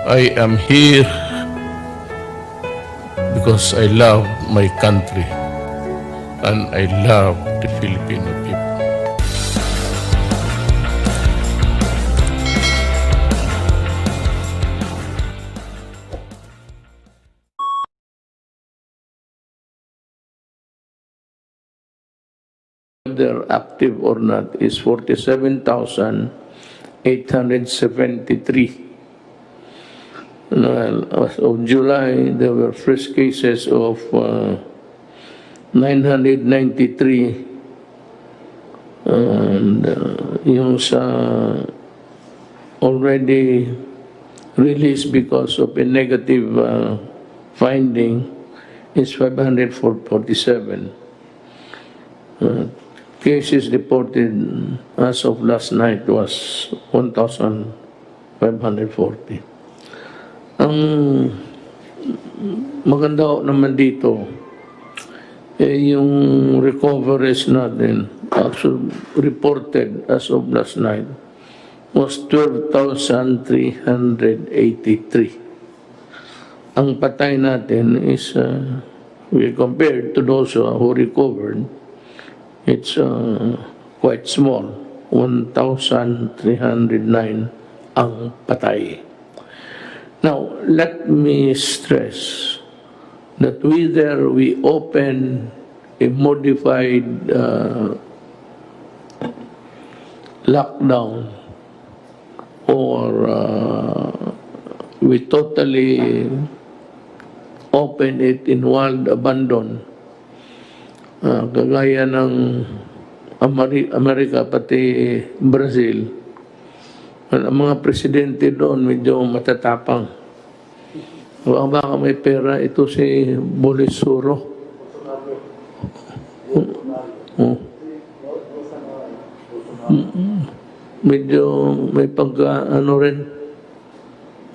I am here because I love my country and I love the Filipino people. Whether active or not is 47,873. As of July, there were fresh cases of 993, and yung sa already released because of a negative finding is 547. Cases reported as of last night was 1,540. Ang maganda naman dito, yung recoveries natin, actually reported as of last night, was 12,383. Ang patay natin is, we compared to those who recovered, it's quite small, 1,309 ang patay. Now, let me stress that whether we open a modified lockdown or we totally open it in wild abandon, kagaya ng Amerika pati Brazil, ang mga presidente doon medyo matatapang. Baka may pera, ito si Bolisuro. Medyo may pagka,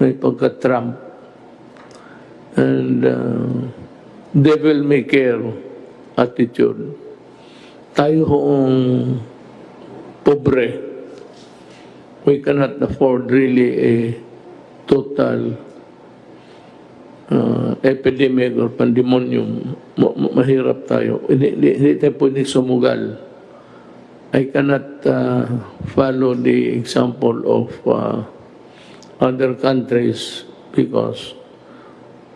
may pagka-Trump. And devil may care attitude. Tayo hoong pobre, we cannot afford really a total epidemic or pandemonium. Mahirap tayo. Hindi tayo pwedeng sumugal. I cannot follow the example of other countries because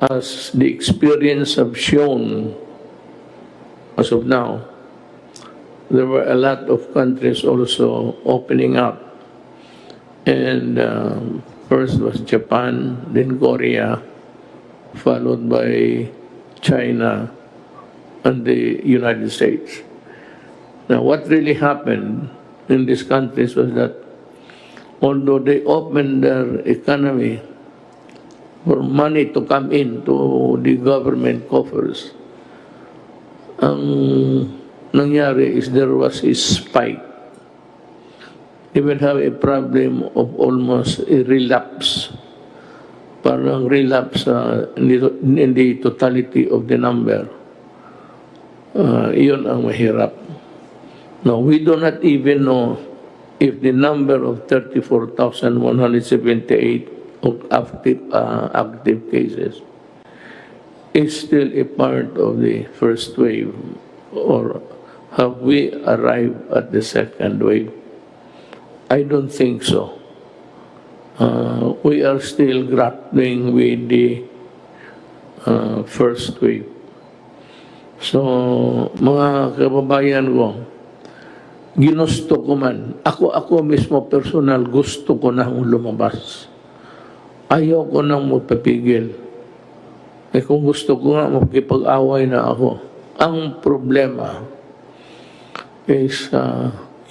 as the experience have shown as of now, there were a lot of countries also opening up. And first was Japan, then Korea, followed by China and the United States. Now, what really happened in these countries was that although they opened their economy for money to come into the government coffers, ang nangyari is there was a spike. They would have a problem of almost a relapse. Parang relapse in the totality of the number. Iyon ang mahirap. Now, we do not even know if the number of 34,178 of active cases is still a part of the first wave, or have we arrived at the second wave? I don't think so. We are still grappling with the first wave. So, mga kababayan ko, ginusto ko man, ako mismo personal, gusto ko nang lumabas. Ayaw ko nang magpapigil. Kung gusto ko nga, magkipag-away na ako. Ang problema is,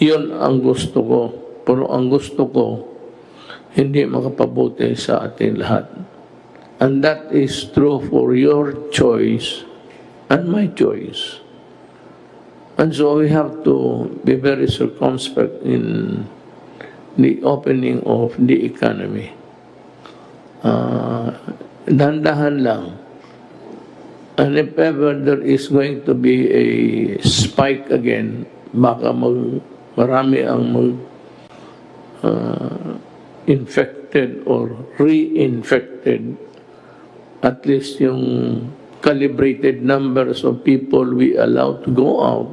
yun ang gusto ko. Pero ang gusto ko, hindi makapabuti sa ating lahat. And that is true for your choice and my choice. And so we have to be very circumspect in the opening of the economy. Dahan-dahan lang. And if ever there is going to be a spike again, baka marami ang infected or reinfected, at least yung calibrated numbers of people we allow to go out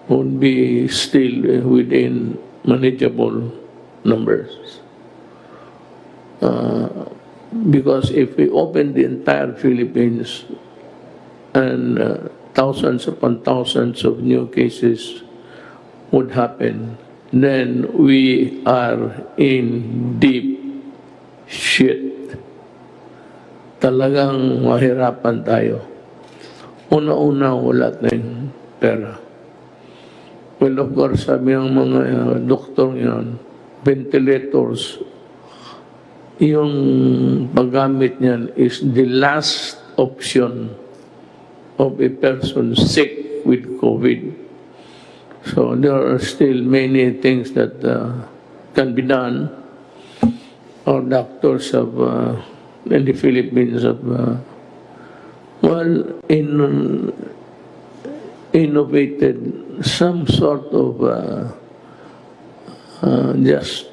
would be still within manageable numbers. Because if we open the entire Philippines and thousands upon thousands of new cases would happen, then we are in deep shit. Talagang mahirapan tayo. Una-una, wala tayong pera. Well, of course, sabi ng mga doktor yan, ventilators, yung paggamit niyan is the last option of a person sick with COVID. So there are still many things that can be done. Our doctors have, in the Philippines, have, innovated some sort of just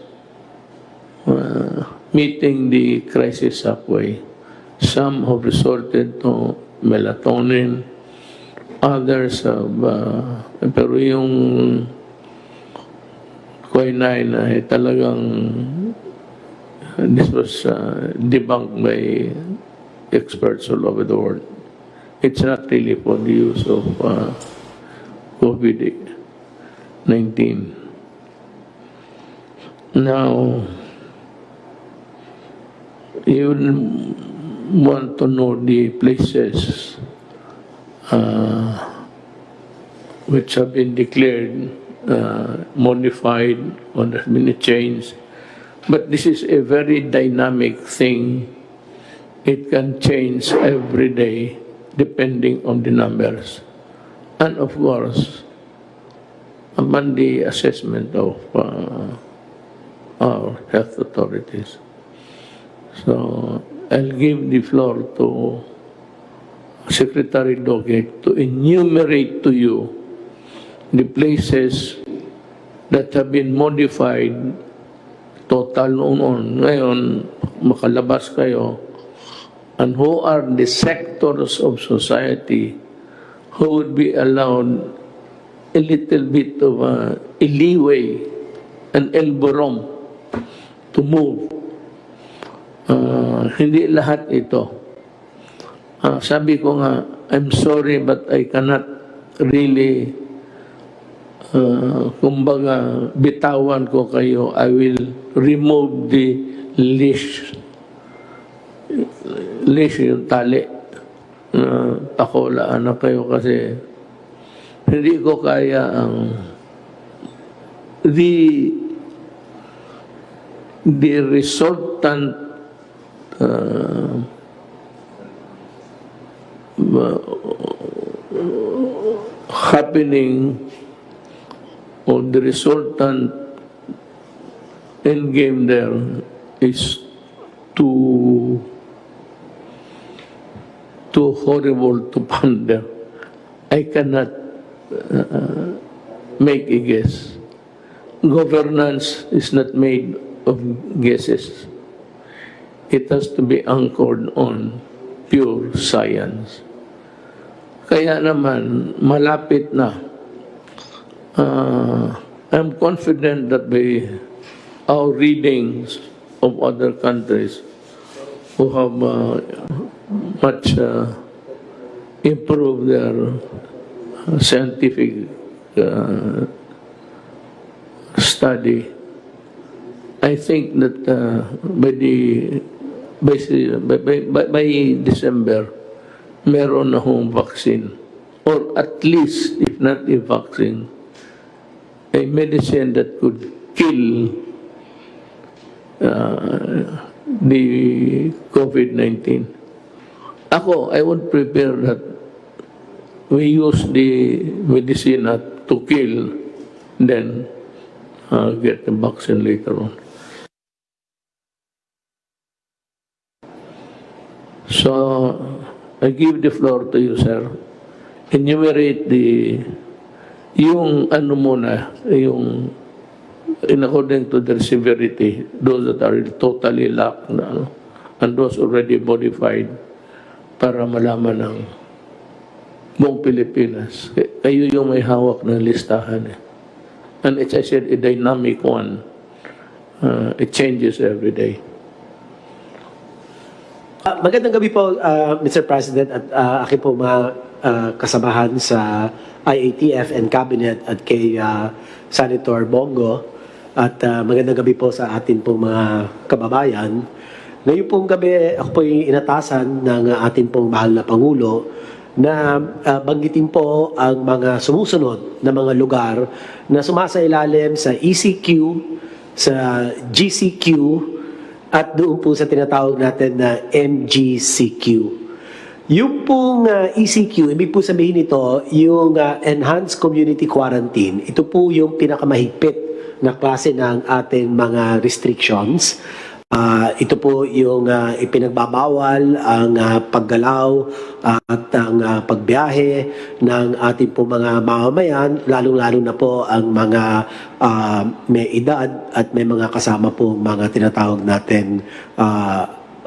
meeting the crisis halfway. Some have resorted to melatonin, others have, pero yung quinine ay talagang, this was debunked by experts all over the world. It's not really for the use of COVID-19. Now, you want to know the places which have been declared modified or there have been a change. But this is a very dynamic thing. It can change every day depending on the numbers. And of course, upon the assessment of our health authorities. So I'll give the floor to Secretary Doggett to enumerate to you the places that have been modified total noon. Ngayon, makalabas kayo, and who are the sectors of society who would be allowed a little bit of a leeway, an elbow room to move. Hindi lahat ito. Sabi ko nga, I'm sorry but I cannot really, kumbaga, bitawan ko kayo. I will remove the leash. Leash yung tali. Pakulaan na kayo kasi hindi ko kaya ang the resultant happening or the resultant end game there is too horrible to ponder. I cannot make a guess. Governance is not made of guesses. It has to be anchored on pure science. Kaya naman, malapit na. I'm confident that by our readings of other countries who have much improved their scientific study, I think that by December, meron na hong vaccine. Or at least, if not a vaccine, a medicine that could kill the COVID-19. Ako, I would prepare that we use the medicine to kill, then get the vaccine later on. So, I give the floor to you, sir. Enumerate yung ano muna, yung in according to their severity, those that are totally locked na, and those already modified para malaman ng buong Pilipinas. Kayo yung may hawak ng listahan. And as I said, a dynamic one. It changes every day. Magandang gabi po, Mr. President, at aking po mga kasamahan sa IATF and Cabinet at kay Senator Bongo. At magandang gabi po sa atin po mga kababayan. Ngayon pong gabi, ako po inatasan ng atin pong mahal na Pangulo na banggitin po ang mga sumusunod na mga lugar na sumasailalim sa ECQ, sa GCQ, at doon po sa tinatawag natin na MGCQ. Yung pong ECQ, ibig po sabihin nito, yung Enhanced Community Quarantine. Ito po yung pinakamahigpit na klase ng ating mga restrictions. Ito po yung ipinagbabawal ang paggalaw at ang pagbiyahe ng ating po mga mamamayan, lalong-lalo na po ang mga may edad at may mga kasama po mga tinatawag natin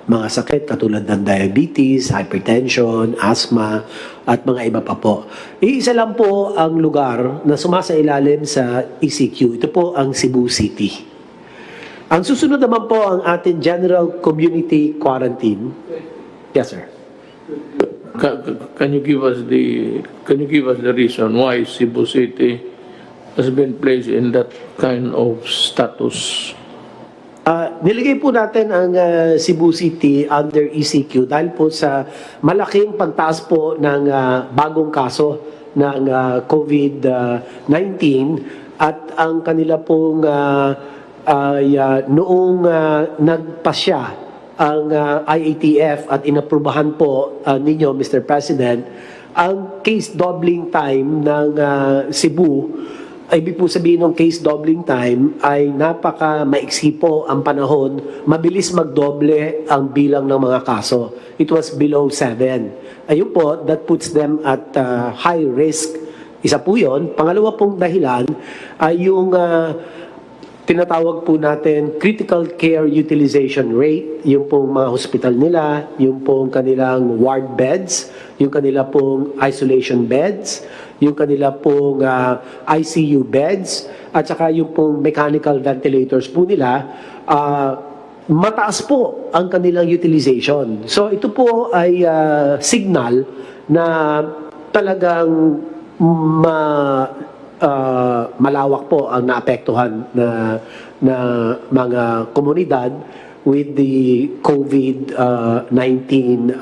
mga sakit katulad ng diabetes, hypertension, asthma, at mga iba pa po. Iisa lang po ang lugar na sumasailalim sa ECQ. Ito po ang Cebu City. Ang susunod naman po ang ating General Community Quarantine. Yes, sir. Can you give us the reason why Cebu City has been placed in that kind of status? Nilagay po natin ang Cebu City under ECQ dahil po sa malaking pagtaas po ng bagong kaso ng COVID-19 at ang kanila pong noong nagpasya ang IATF at inaprubahan po ninyo, Mr. President, ang case doubling time ng Cebu. Ibig po sabihin ng case doubling time ay napaka-maiksi po ang panahon, mabilis magdoble ang bilang ng mga kaso. It was below 7. Ayun po, that puts them at high risk. Isa po yun. Pangalawa pong dahilan ay yung tinatawag po natin critical care utilization rate, yung pong mga hospital nila, yung pong kanilang ward beds, yung kanila pong isolation beds, yung kanila pong ICU beds, at saka yung pong mechanical ventilators po nila, mataas po ang kanilang utilization. So ito po ay signal na talagang malawak po ang naapektuhan na mga komunidad with the COVID-19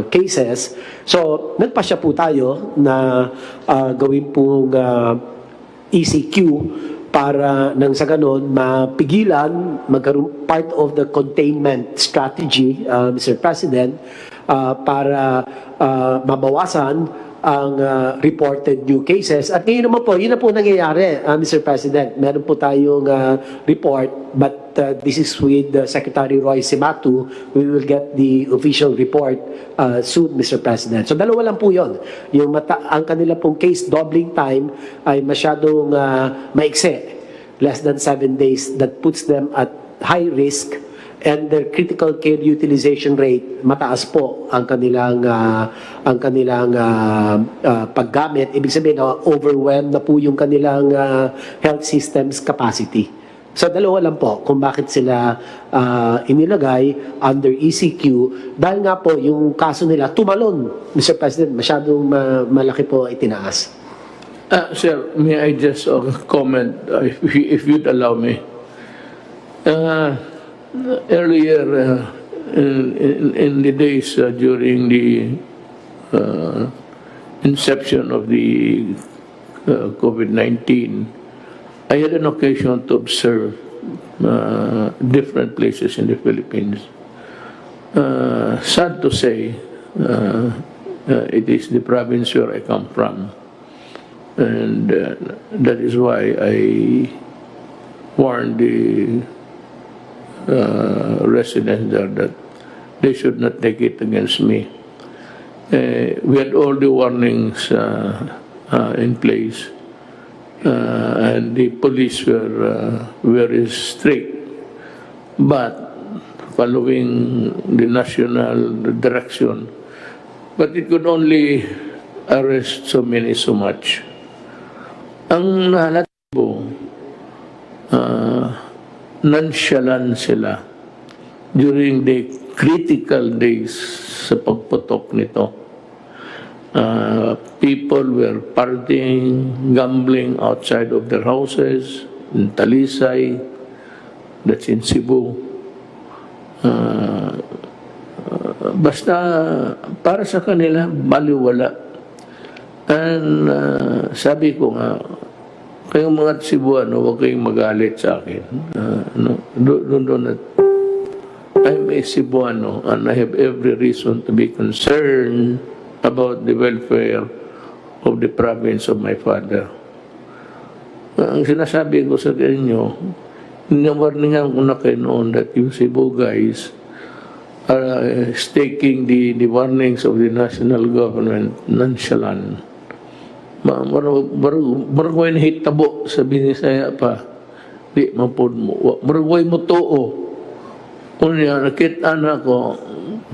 cases. So, nagpasya po tayo na gawin pong ECQ para nang sa ganon mapigilan, magkaroon part of the containment strategy, Mr. President, para mabawasan ang reported new cases. At ngayon naman po, yun na po nangyayari, Mr. President. Meron po tayong report, but this is with Secretary Roy Simatu. We will get the official report soon, Mr. President. So dalawa lang po yun. Ang kanila pong case doubling time ay masyadong maikse, less than 7 days. That puts them at high risk, and their critical care utilization rate, mataas po ang kanilang paggamit. Ibig sabihin, overwhelmed na po yung kanilang health systems capacity. So dalawa lang po kung bakit sila inilagay under ECQ, dahil nga po yung kaso nila tumalon, Mr. President, masyadong malaki po itinaas. Sir, may I just comment, if you'd allow me? Earlier in the days during the inception of the COVID-19, I had an occasion to observe different places in the Philippines. Sad to say, it is the province where I come from, and that is why I warned the residents there that they should not take it against me. We had all the warnings in place, and the police were very strict. But following the national direction, but it could only arrest so many so much. Ang nahalata po, nonchalant sila during the critical days sa pagputok nito. People were partying, gambling outside of their houses in Talisay, that's in Cebu. Basta para sa kanila baliwala. And sabi ko nga, kayong mga Cebuano, huwag kayong magalit sa akin. I'm a Cebuano and I have every reason to be concerned about the welfare of the province of my father. Ang sinasabi ko sa inyo, warningan ko na kayo noon that you Cebu guys are taking the warnings of the national government nonchalant. Maragway na hitabo sa binisaya pa. Di mapod mo. Maragway mo too. Unya, nakita na ko,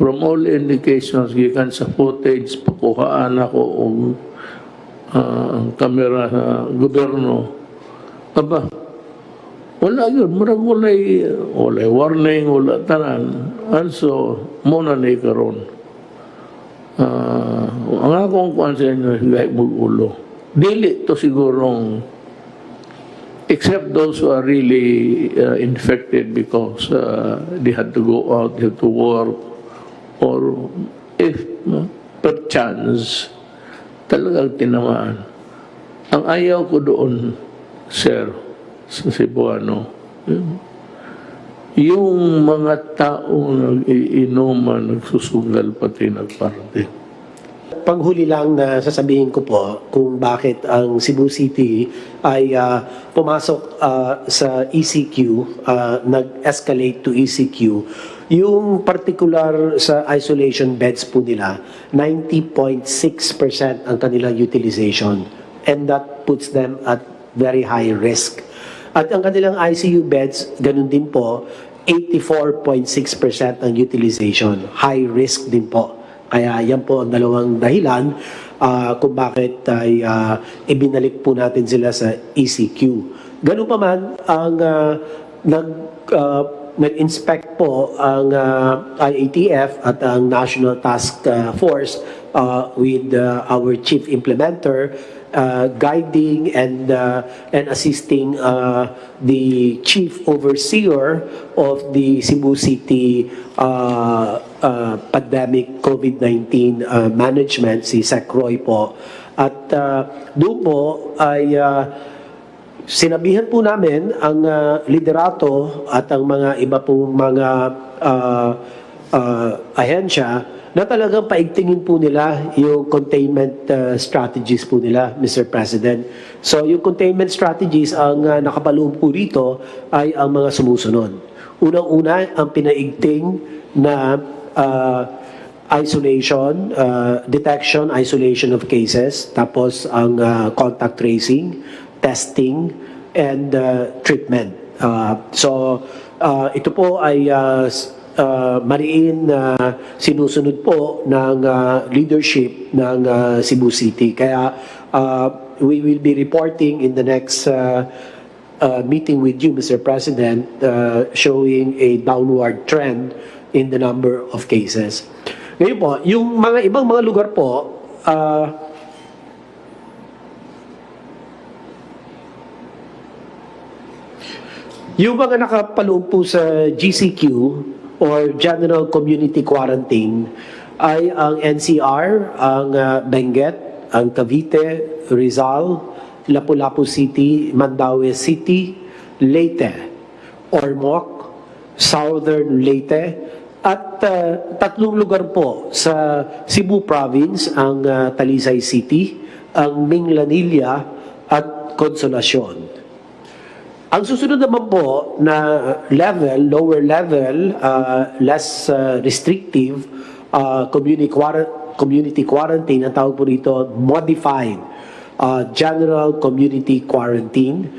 from all indications, gikan sa footage, pakuhaan ako ang kamera sa gobyerno. Aba, wala yun. Marag walay warning, wala tanan. Also, muna na ikaroon. Ang akong kuhan sa inyo, higay mag-ulo. Dili to sigurong, except those who are really infected because they had to go out, they had to work, or if perchance, talagang tinamaan. Ang ayaw ko doon, sir, sa Cebuano, yung mga taong nag-iinuman, nagsusugal, pati nagparty. Panghuli lang na sasabihin ko po kung bakit ang Cebu City ay pumasok sa ECQ, nag-escalate to ECQ. Yung particular sa isolation beds po nila, 90.6% ang kanilang utilization. And that puts them at very high risk. At ang kanilang ICU beds, ganun din po, 84.6% ang utilization. High risk din po. Kaya yan po ang dalawang dahilan kung bakit ay ibinalik po natin sila sa ECQ. Ganun pa man, ang nag-inspect po ang IATF at ang National Task Force with our chief implementer, guiding and assisting the chief overseer of the Cebu City pandemic COVID-19 management, si Sec Roy po. At doon po ay sinabihan po namin ang liderato at ang mga iba pong mga ahensya na talagang paigtingin po nila yung containment strategies po nila, Mr. President. So yung containment strategies, ang nakapaloob po rito ay ang mga sumusunod. Unang-una, ang pinaigting na isolation, detection, isolation of cases, tapos ang contact tracing, testing, and treatment. So ito po ay mariin na sinusunod po ng leadership ng Cebu City. Kaya we will be reporting in the next meeting with you, Mr. President, showing a downward trend in the number of cases. Ngayon po, yung mga ibang mga lugar po, yung mga nakapaloob po sa GCQ or General Community Quarantine ay ang NCR, ang Benguet, ang Cavite, Rizal, Lapu-Lapu City, Mandaue City, Leyte, Ormoc, Southern Leyte, at tatlong lugar po sa Cebu Province, ang Talisay City, ang Minglanilla at Consolacion. Ang susunod naman po na level, lower level, less restrictive community quarantine, ang tawag po rito, modified general community quarantine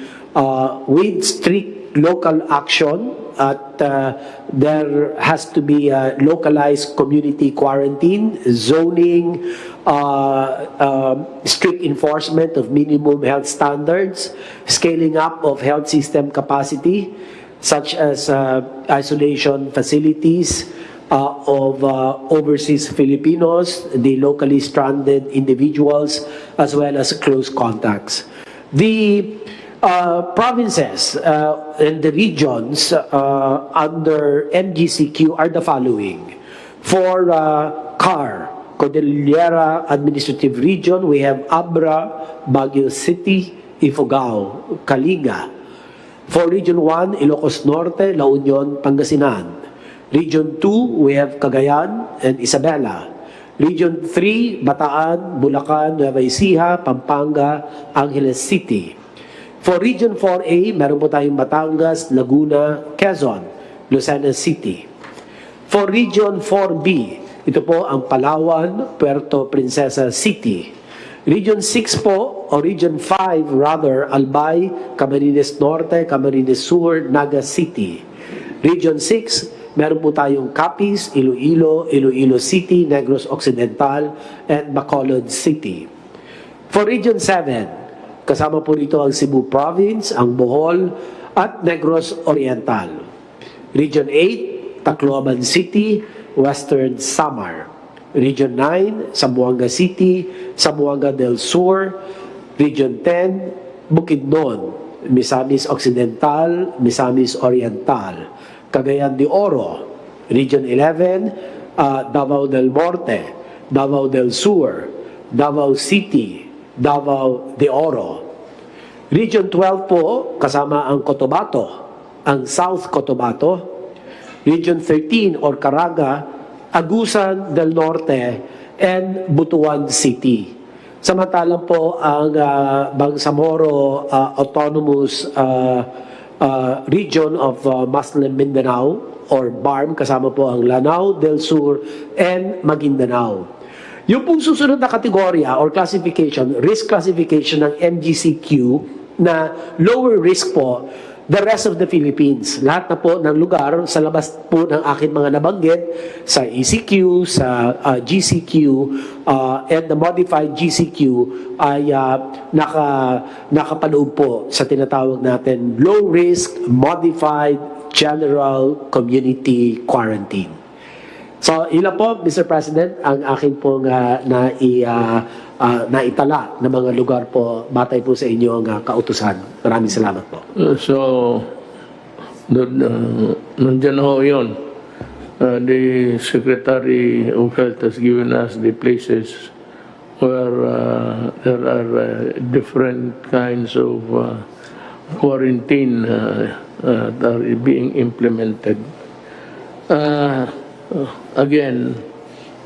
with strict local action at there has to be a localized community quarantine, zoning, strict enforcement of minimum health standards, scaling up of health system capacity, such as isolation facilities of overseas Filipinos, the locally stranded individuals, as well as close contacts. The provinces and the regions under MGCQ are the following. For CAR, Cordillera Administrative Region, we have Abra, Baguio City, Ifugao, Kalinga. For Region 1, Ilocos Norte, La Union, Pangasinan. Region 2, we have Cagayan and Isabela. Region 3, Bataan, Bulacan, Nueva Ecija, Pampanga, Angeles City. For Region 4A, meron po tayong Batangas, Laguna, Quezon, Lucena City. For Region 4B, ito po ang Palawan, Puerto Princesa City. Region 6 po, o Region 5 rather, Albay, Camarines Norte, Camarines Sur, Naga City. Region 6, meron po tayong Capiz, Iloilo, Iloilo City, Negros Occidental, and Bacolod City. For Region 7, kasama po rito ang Cebu Province, ang Bohol, at Negros Oriental. Region 8, Tacloban City, Western Samar. Region 9, Zamboanga City, Zamboanga del Sur. Region 10, Bukidnon, Misamis Occidental, Misamis Oriental. Cagayan de Oro. Region 11, Davao del Norte, Davao del Sur, Davao City, Davao de Oro. Region 12 po, kasama ang Cotabato, ang South Cotabato. Region 13 or Caraga, Agusan del Norte, and Butuan City. Samantalang po ang Bangsamoro Autonomous Region of Muslim Mindanao or BARM, kasama po ang Lanao del Sur and Maguindanao. Yung pong susunod na kategorya or classification, risk classification ng MGCQ na lower risk po, the rest of the Philippines. Lahat na po ng lugar sa labas po ng aking mga nabanggit, sa ECQ, sa GCQ, and the modified GCQ ay nakapaloob po sa tinatawag natin low risk, modified, general community quarantine. So, ilan po, Mr. President, ang aking pong naitala na mga lugar po batay po sa inyong kautusan. Maraming salamat po. Nandiyan ho yun. The Secretary of Health has given us the places where there are different kinds of quarantine that are being implemented. Again,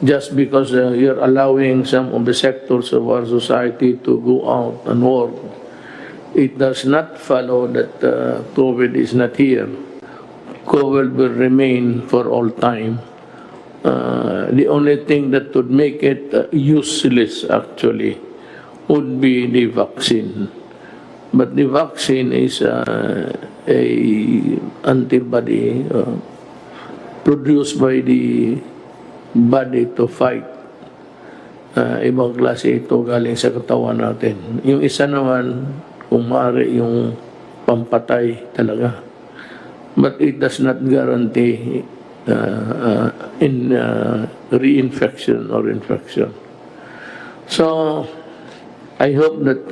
just because you're allowing some of the sectors of our society to go out and work, it does not follow that COVID is not here. COVID will remain for all time. The only thing that would make it useless, actually, would be the vaccine. But the vaccine is a antibody produced by the body to fight. Ibang klase ito galing sa katawan natin. Yung isa naman, kung maaari yung pampatay talaga. But it does not guarantee reinfection or infection. So, I hope that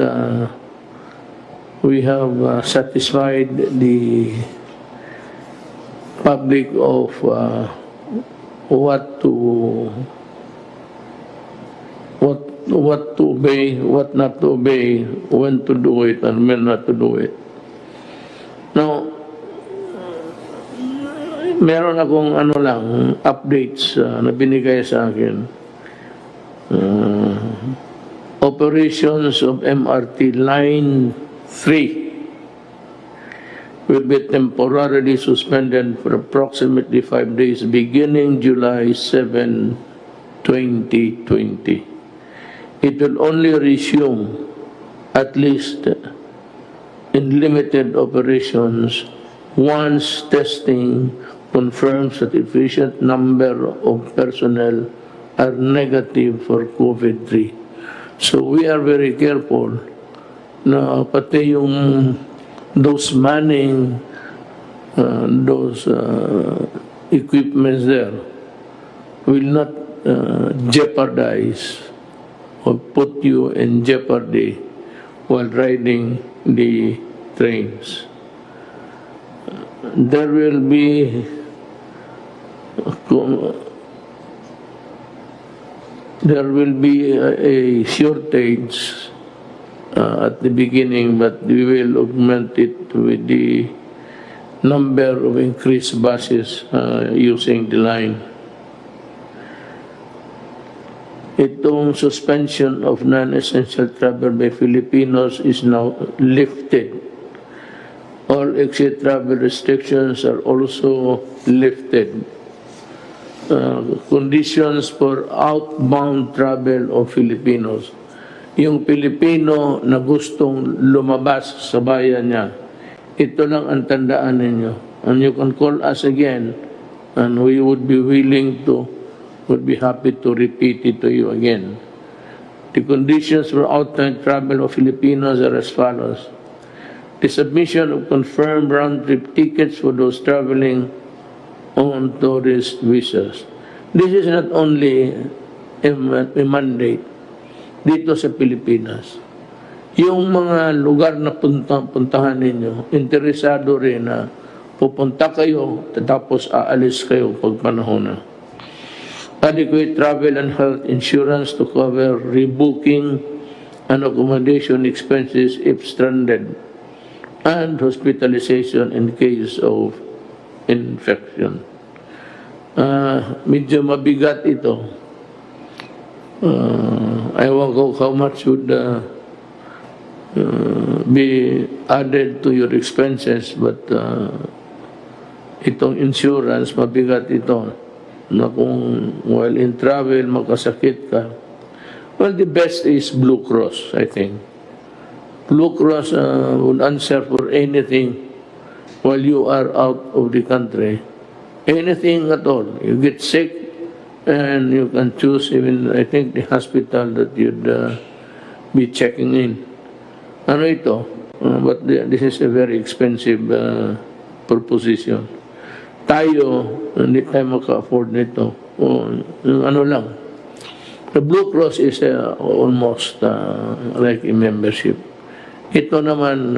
we have satisfied the public of what to obey, what not to obey, when to do it, and when not to do it. Now, meron akong updates na binigay sa akin. Operations of MRT Line 3 will be temporarily suspended for approximately 5 days beginning July 7, 2020. It will only resume at least in limited operations, once testing confirms that sufficient number of personnel are negative for COVID-3. So we are very careful na pati yung those manning, those equipments there will not jeopardize or put you in jeopardy while riding the trains. There will be a shortage at the beginning, but we will augment it with the number of increased buses using the line. Itong suspension of non-essential travel by Filipinos is now lifted. All exit travel restrictions are also lifted. Conditions for outbound travel of Filipinos. Yung Pilipino na gustong lumabas sa bayan niya, ito lang ang tandaan ninyo. And you can call us again, and we would be happy to repeat it to you again. The conditions for outbound travel of Filipinos are as follows. The submission of confirmed round-trip tickets for those traveling on tourist visas. This is not only a mandate dito sa Pilipinas. Yung mga lugar na puntahan ninyo, interesado rin na pupunta kayo, tapos aalis kayo pag panahon na. Adequate travel and health insurance to cover rebooking and accommodation expenses if stranded, and hospitalization in case of infection. Medyo mabigat ito. Ewan ko how much would be added to your expenses, but itong insurance, mabigat ito. Na kung while in travel, makasakit ka. Well, the best is Blue Cross, I think. Blue Cross would answer for anything while you are out of the country. Anything at all. You get sick, and you can choose even, I think, the hospital that you'd be checking in. Ano ito? But this is a very expensive proposition. Tayo, hindi tayo maka-afford nito. Ano lang. The Blue Cross is almost like a membership. Ito naman,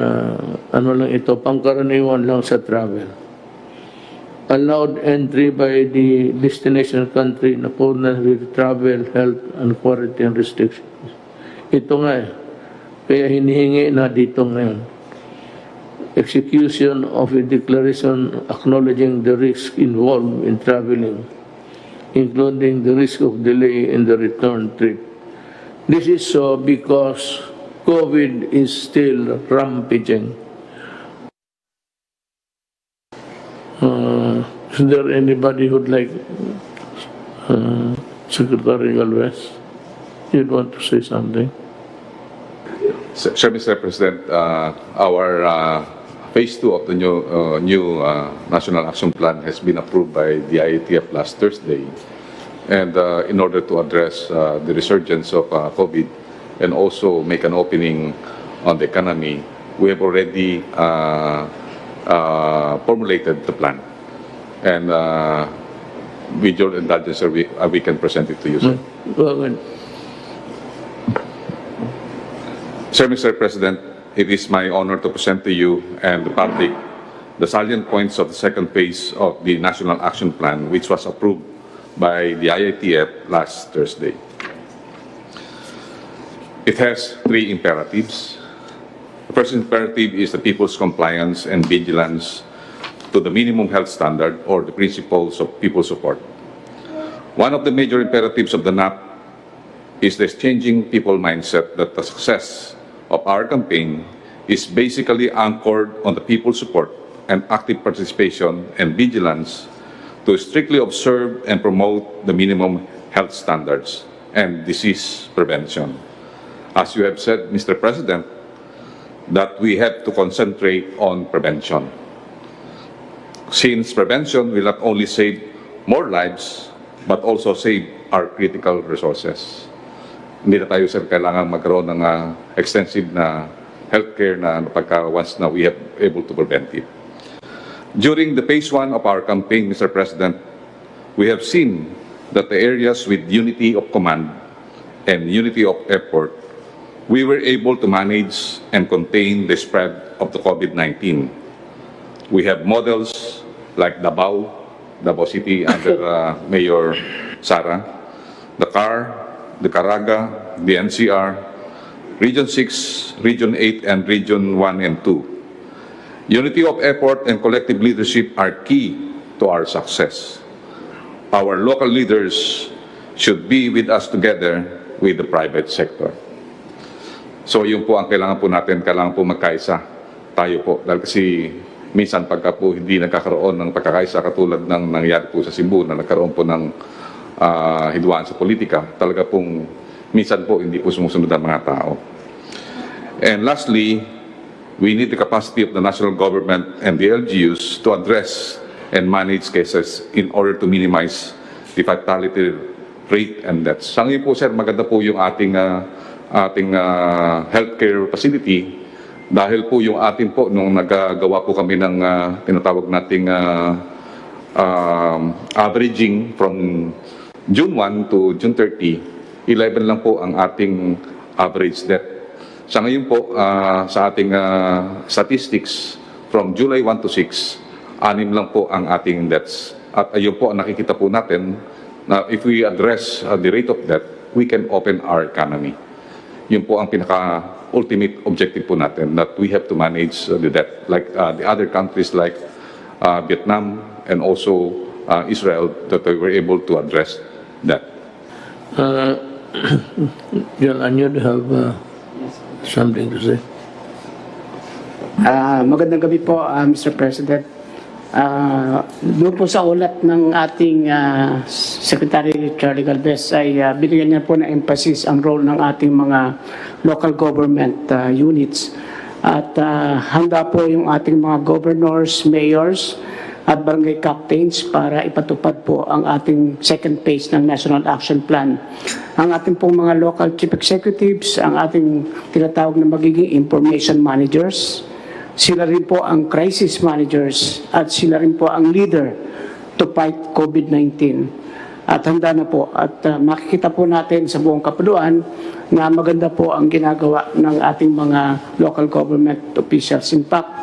ano lang ito, pangkaraniwan lang sa travel. Allowed entry by the destination country in accordance with travel, health, and quarantine restrictions. Ito nga eh. Kaya hinihingi na dito ngayon. Execution of a declaration acknowledging the risk involved in traveling, including the risk of delay in the return trip. This is so because COVID is still rampaging. Is there anybody who'd like, Secretary Galvez, you'd want to say something? Sir, Mr. President, our Phase 2 of the new National Action Plan has been approved by the IATF last Thursday. And in order to address the resurgence of COVID and also make an opening on the economy, we have already formulated the plan. And with your indulgence, sir, we can present it to you, sir. Well, Sir, Mr. President, it is my honor to present to you and the public the salient points of the second phase of the National Action Plan, which was approved by the IATF last Thursday. It has three imperatives. The first imperative is the people's compliance and vigilance to the minimum health standard or the principles of people support. One of the major imperatives of the NAP is the changing people mindset that the success of our campaign is basically anchored on the people's support and active participation and vigilance to strictly observe and promote the minimum health standards and disease prevention. As you have said, Mr. President, that we have to concentrate on prevention. Since prevention will not only save more lives, but also save our critical resources. Hindi na tayo, sir, kailangan magkaroon ng extensive na healthcare na pagka once na we have able to prevent it. During the phase 1 of our campaign, Mr. President, we have seen that the areas with unity of command and unity of effort, we were able to manage and contain the spread of the COVID-19. We have models like Davao City under Mayor Sara, the CAR, the Caraga, the NCR, Region 6, Region 8, and Region 1 and 2. Unity of effort and collective leadership are key to our success. Our local leaders should be with us together with the private sector. So yun po ang kailangan po natin, kailangan po magkaisa tayo po. Dahil kasi minsan pagka po hindi nagkakaroon ng pagkakaisa katulad ng nangyari po sa Cebu na nagkaroon po ng hidwaan sa politika, talaga pong minsan po hindi po sumusunod ang mga tao. And lastly, we need the capacity of the national government and the LGUs to address and manage cases in order to minimize the fatality rate and deaths. Sa ngayon po, sir, maganda po yung ating healthcare facility dahil po yung ating po, nung nagagawa po kami ng tinatawag nating averaging from June 1 to June 30, 11 lang po ang ating average death. Sa ngayon po, sa ating statistics, from July 1 to 6, 6 lang po ang ating deaths. At ayun po, nakikita po natin na if we address the rate of death, we can open our economy. Yun po ang pinaka-ultimate objective po natin, that we have to manage the death like the other countries like Vietnam and also Israel, that we were able to address that. John, you have something to say? Magandang gabi po, Mr. President. Doon po sa ulat ng ating Secretary Charlie Galvez ay binigyan niya po na emphasis ang role ng ating mga local government units. At handa po yung ating mga governors, mayors, at barangay captains para ipatupad po ang ating second phase ng National Action Plan. Ang ating pong mga local chief executives, ang ating tinatawag na magiging information managers, sila rin po ang crisis managers at sila rin po ang leader to fight COVID-19. At handa na po at makikita po natin sa buong kapuluan na maganda po ang ginagawa ng ating mga local government officials. In fact,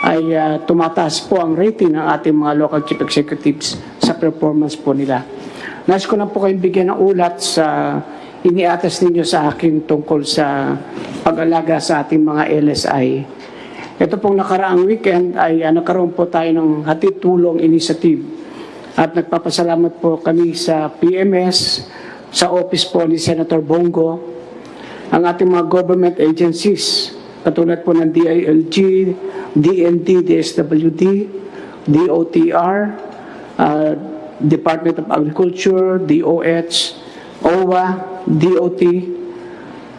ay tumataas po ang rating ng ating mga local chief executives sa performance po nila. Nais ko na po kayong bigyan ng ulat sa iniatas ninyo sa akin tungkol sa pag-alaga sa ating mga LSI. Ito pong nakaraang weekend ay nagkaroon po tayo ng hatid-tulong initiative at nagpapasalamat po kami sa PMS, sa office po ni Senator Bongo, ang ating mga government agencies katulad po ng DILG, DND, DSWD, DOTR, Department of Agriculture, DOH, OWA, DOT,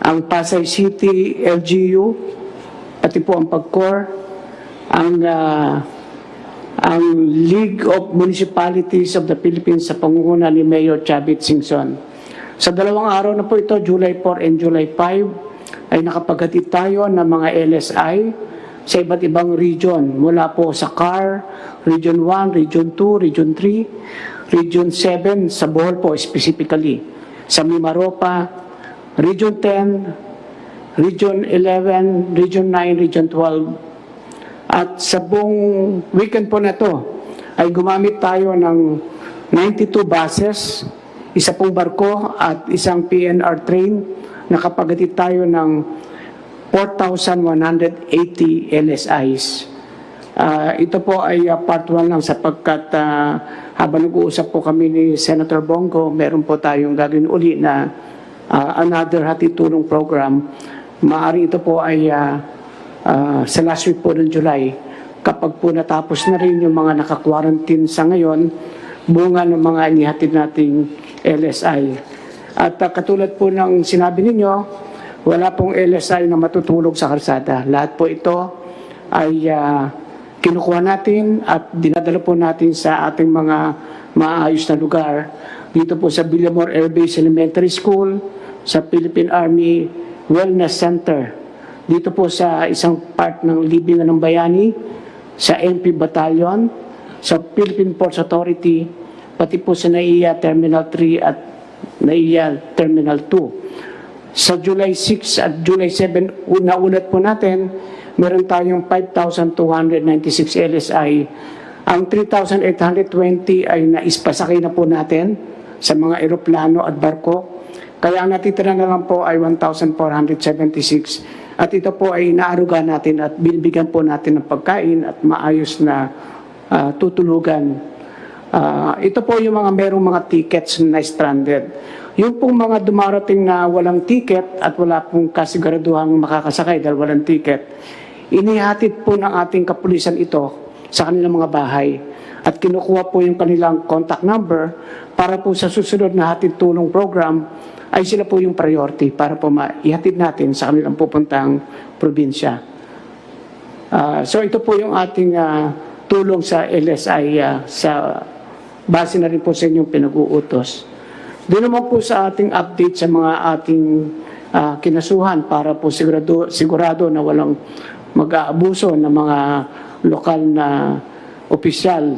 ang Pasay City, LGU, pati po ang PAGCOR, ang League of Municipalities of the Philippines sa pangunguna ni Mayor Chavit Singson. Sa dalawang araw na po ito, July 4 and July 5, ay nakapaghatid tayo ng mga LSI sa iba't ibang region. Mula po sa CAR, Region 1, Region 2, Region 3, Region 7, sa Bohol po specifically, sa Mimaropa, Region 10, Region 11, Region 9, Region 12. At sa buong weekend po na to ay gumamit tayo ng 92 buses, isa pong barko at isang PNR train. Nakapaghatid tayo ng 4,180 LSIs. Ito po ay part 1 lang sapagkat habang nag-uusap po kami ni Senator Bongo, meron po tayong gagawin uli na another hatid-tulong program. Maaring ito po ay sa last week po ng July, kapag po natapos na rin yung mga naka-quarantine sa ngayon, bunga ng mga inihatid nating LSI. At katulad po ng sinabi ninyo, wala pong LSI na matutulog sa kalsada. Lahat po ito ay kinukuha natin at dinadala po natin sa ating mga maayos na lugar. Dito po sa Villamor Air Base Elementary School, sa Philippine Army Wellness Center, dito po sa isang part ng Libingan ng Bayani, sa MP Battalion, sa Philippine Ports Authority, pati po sa NAIA Terminal 3 at NAIA Terminal 2. Sa July 6 at July 7, naulat po natin, meron tayong 5,296 LSI. Ang 3,820 ay naispasakay na po natin sa mga eroplano at barko. Kaya ang natitira na lang po ay 1,476. At ito po ay naaruga natin at binibigyan po natin ng pagkain at maayos na tutulugan. Ito po yung mga merong mga tickets na stranded. Yung pong mga dumarating na walang ticket at wala pong kasiguraduhang makakasakay dahil walang ticket, inihatid po ng ating kapulisan ito sa kanilang mga bahay at kinukuha po yung kanilang contact number para po sa susunod na hatid tulong program ay sila po yung priority para po maihatid natin sa kanilang pupuntang probinsya. So ito po yung ating tulong sa LSI sa base na rin po sa inyong pinag-uutos. Doon naman po sa ating update sa mga ating kinasuhan para po sigurado na walang mag-aabuso ng mga lokal na opisyal.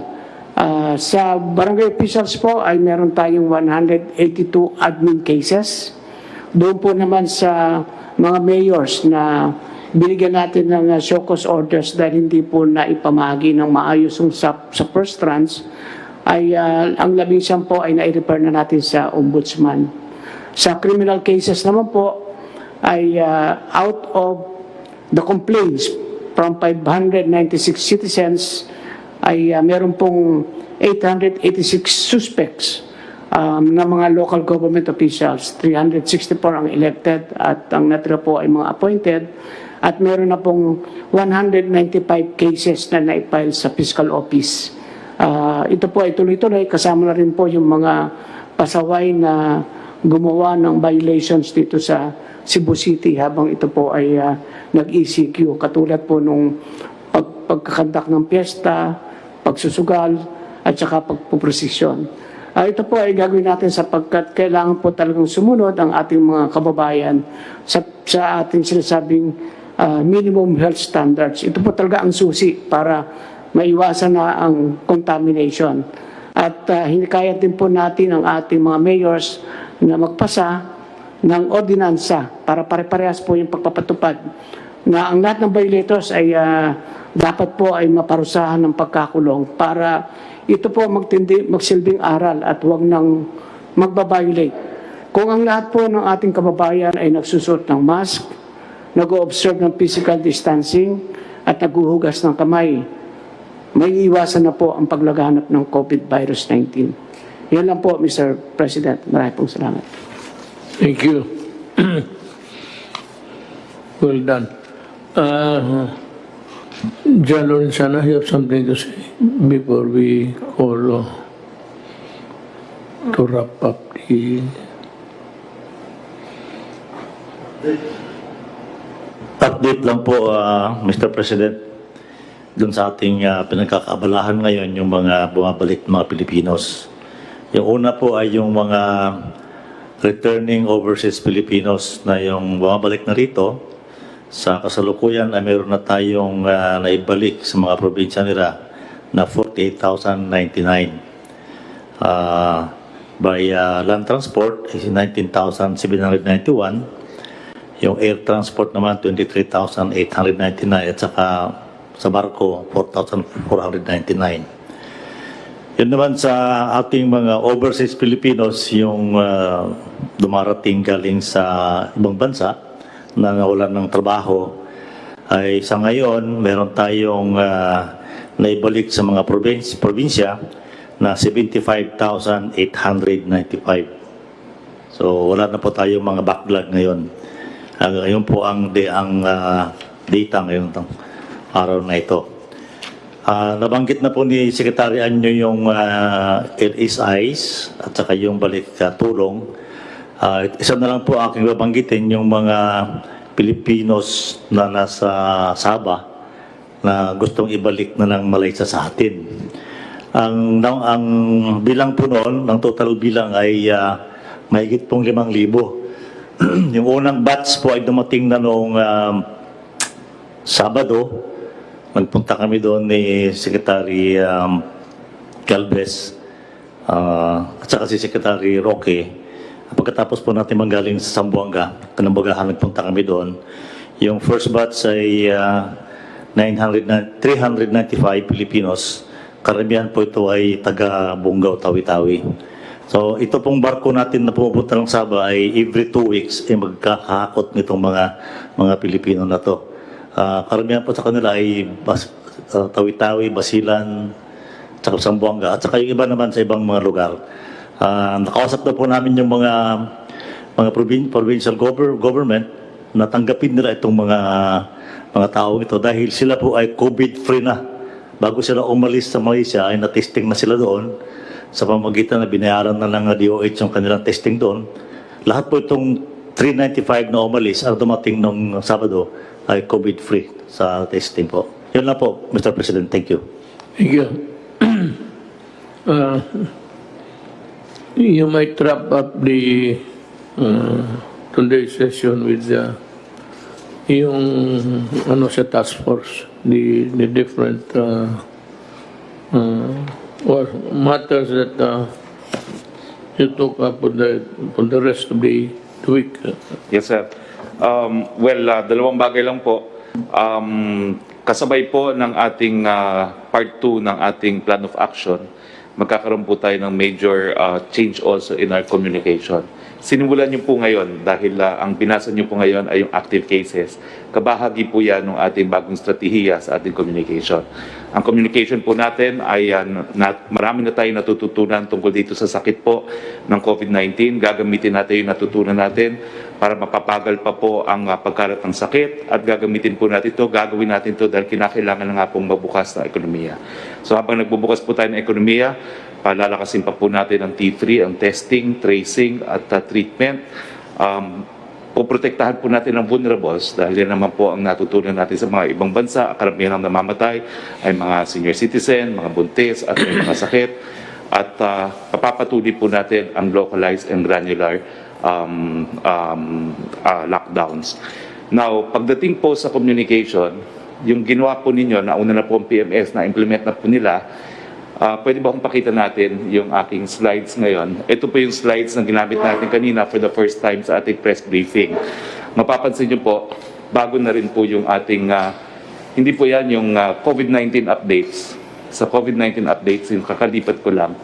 Sa barangay officials po ay meron tayong 182 admin cases. Doon po naman sa mga mayors na binigyan natin ng show cause orders dahil hindi po naipamahagi ng maayos sa first tranche, ay ang 11 po ay nai-refer na natin sa ombudsman. Sa criminal cases naman po ay out of the complaints from 596 citizens ay meron pong 886 suspects na mga local government officials. 364 ang elected at ang natira po ay mga appointed. At meron na pong 195 cases na naipile sa fiscal office. Ito po ay tuloy-tuloy, kasama na rin po yung mga pasaway na gumawa ng violations dito sa Cebu City habang ito po ay nag-ECQ. Katulad po nung pagkakandak ng piyesta, pagsusugal, at saka pagpuprosesyon. Ito po ay gagawin natin sapagkat kailangan po talagang sumunod ang ating mga kababayan sa ating sinasabing minimum health standards. Ito po talaga ang susi para maiwasan na ang contamination. At hinikayat din po natin ang ating mga mayors na magpasa ng ordinansa para pare-parehas po yung pagpapatupad na ang lahat ng violators ay dapat po ay maparusahan ng pagkakulong para ito po magsilbing aral at huwag nang magbabiolate. Kung ang lahat po ng ating kababayan ay nagsusot ng mask, nag-o-observe ng physical distancing at naghuhugas ng kamay, may iwasan na po ang paglaganap ng COVID-19. Yan lang po, Mr. President. Maraming pong salamat. Thank you. Well done. John Lorenzana, you have something to say before we call to wrap up the... Update lang po, Mr. President, dun sa ating pinagkakaabalahan ngayon, yung mga bumabalik mga Pilipinos. Yung una po ay yung mga returning overseas Filipinos na yung bumabalik na rito. Sa kasalukuyan ay mayroon na tayong naibalik sa mga probinsya nila na 48,099. By land transport is 19,791. Yung air transport naman 23,899 at saka sa barko 4,499. Yun naman sa ating mga overseas Filipinos yung dumarating galing sa ibang bansa na nawalan ng trabaho ay sa ngayon meron tayong naibalik sa mga probinsya na 75,895. So wala na po tayong mga backlog ngayon. Ngayon po ang data ngayon ng araw na ito. Nabanggit na po ni Secretary Anyo yung LSIs at saka yung balik tulong Isa na lang po aking babanggitin yung mga Pilipinos na nasa Sabah na gustong ibalik na ng Malaysia sa atin. Ang bilang po noon, ang total bilang ay mahigit pong 5,000. Yung unang batch po ay dumating na noong Sabado. Nagpunta kami doon ni Secretary Galvez at saka si Secretary Roque. Pagkatapos po natin manggaling sa Zamboanga, Kanambagahan, nagpunta kami doon. Yung first batch ay 395 Filipinos. Karamihan po ito ay taga Bungaw, Tawi-Tawi. So ito pong barko natin na pumupunta ng Sabah ay every 2 weeks ay magkakahakot nitong mga Pilipino na to. Karamihan po sa kanila ay Tawi-Tawi, Basilan, saka Zamboanga, at saka yung iba naman sa ibang mga lugar. Nakausap na po namin yung mga provincial government na tanggapin nila itong mga tao ito dahil sila po ay COVID-free na. Bago sila umalis sa Malaysia ay na-testing na sila doon sa pamamagitan na binayaran na ng DOH yung kanilang testing doon. Lahat po itong 395 na umalis ang dumating nung Sabado ay COVID-free sa testing po. Yun lang po, Mr. President. Thank you. Thank you. You might wrap up the today's session with yung sa task force, the different or matters that you took up for the rest of the week. Yes, sir. Dalawang bagay lang po. Kasabay po ng ating part 2 ng ating plan of action, magkakaroon po tayo ng major change also in our communication. Sinimulan niyo po ngayon dahil ang binasa niyo po ngayon ay yung active cases. Kabahagi po yan ng ating bagong strategiya sa ating communication. Ang communication po natin ay marami na tayong natututunan tungkol dito sa sakit po ng COVID-19. Gagamitin natin yung natutunan natin para mapapagal pa po ang pagkalat ng sakit at gagamitin po natin ito, gagawin natin ito dahil kinakailangan na nga pong mabukas na ekonomiya. So habang nagbubukas po tayo ng ekonomiya, palalakasin pa po natin ang T3, ang testing, tracing at treatment. Poprotektahan po natin ang vulnerables dahil yan naman po ang natutunan natin sa mga ibang bansa. Karamihan ang namamatay ay mga senior citizen, mga buntis at may mga sakit. At papapatuloy po natin ang localized and granular lockdowns. Now, pagdating po sa communication, yung ginawa po ninyo, nauna na po ang PMS, na-implement na po nila, pwede ba kung pakita natin yung aking slides ngayon? Ito po yung slides na ginamit natin kanina for the first time sa ating press briefing. Mapapansin nyo po, bago na rin po yung ating, hindi po yan yung COVID-19 updates. Sa COVID-19 updates, yung kakalipat ko lang,